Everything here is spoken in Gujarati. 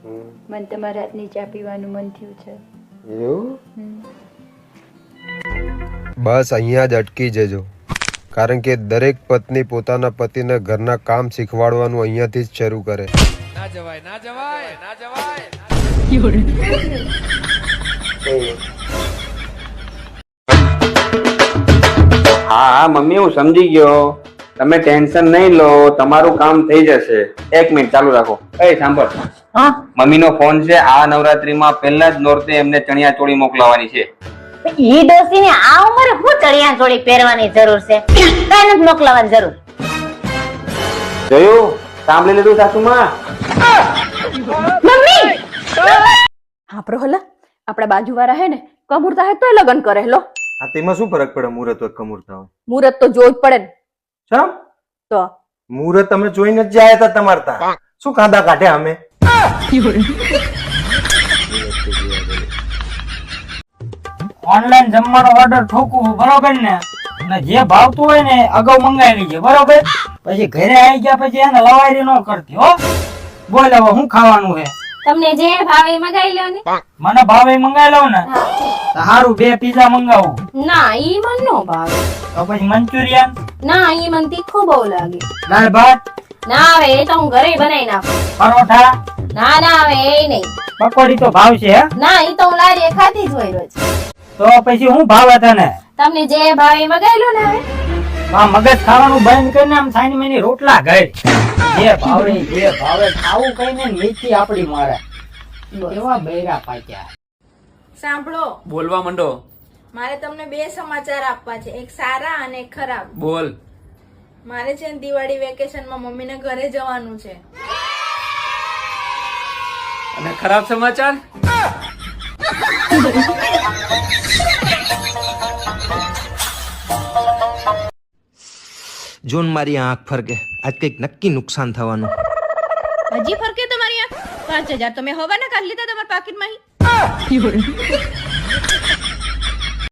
મને તમારા હાથની ચા પીવાનું મન થયું છે. બસ અહીંયા જ અટકી જજો, કારણ કે દરેક પત્ની પોતાના પતિને ઘરના કામ શીખવાડવાનું અહીંયાથી જ શરૂ કરે. ના જવાય ના જવાય ના જવાય. હા મમ્મી હું સમજી ગયો, તમે ટેન્શન નહીં લો, તમારું કામ થઈ જશે. 1 મિનિટ ચાલુ રાખો. એ સાંભળ, મમ્મી નો ફોન છે. આ નવરાત્રીમાં પહેલા જ નોરતે એમને ચણિયા ચોળી મોકલાવાની છે. ઈ ડોસીને આ ઉંમરે હું ચણિયા ચોળી પહેરવાની જરૂર છે? કાઈ નથી મોકલાવાની જરૂર. જોયું? સાંભળી લીધું સાસુમાં? મમ્મી હા પ્રહલા, આપણા બાજુવાળા હે ને કમુરતા હે તોય લગન કરે લો. આ તેમાં શું ફરક પડે? મુહૂર્ત હોય કમુરતા હોય, મુહૂર્ત તો જોવું જ પડે ને. ચમ તો મુહૂર્ત તમે જોઈને જ જાય હતા તમારે તા. શું કાંદા કાઢ્યા અમે? ઓનલાઈન જમવાનો ઓર્ડર ઠોકવું બરોબર ને, અને જે ભાવતું હોય ને અગાઉ મંગાવી લેજે બરોબર. પછી ઘરે આવી ગયા પછી એને લવારી ન કરતી હો. બોલ હવે શું ખાવાનું છે? તમને જે ભાવે મગાઈ લો ને. મને ભાવે મંગાવી લઉં ને તો સારું, 2 પીઝા મંગાવું. ના ઈ મન નો ભાવે. તો પછી મંચુરિયન, ના ઈ મન તીખું બહુ લાગે. દાળ ભાત, ના આવે એ તો હું ઘરે બનાવી નાખું. પરોઠા, ના ના આવે એ નહીં. પકોડી તો ભાવશે હે? ના ઈ તો હું લારીએ ખાતી જ હોય રોજ. તો પછી શું ભાવે તને? તમને જે ભાવે મગાઈ લો ને હવે. આ મગજ ખાવાનું બંધ કરીને આમ સાઈન મેની રોટલા ઘર. જે ભાવે ખાવું કઈને નીચી આપડી મારે. કેવા બૈરા પાક્યા. સાંભળો, બોલવા માંડો. મારે તમને 2 સમાચાર આપવા છે, એક સારા અને એક ખરાબ. બોલ. મારે છે ને દિવાળી વેકેશનમાં મમ્મીને ઘરે જવાનું છે. અને ખરાબ સમાચાર? જોન મારી આંખ ફરકે, આજ કઈક નક્કી નુકસાન થવાનું. હજી ફરકે તમારી આંખ? 5000 તો મેં હવાના કાઢ લીધા તમારા પાકીટમાંથી.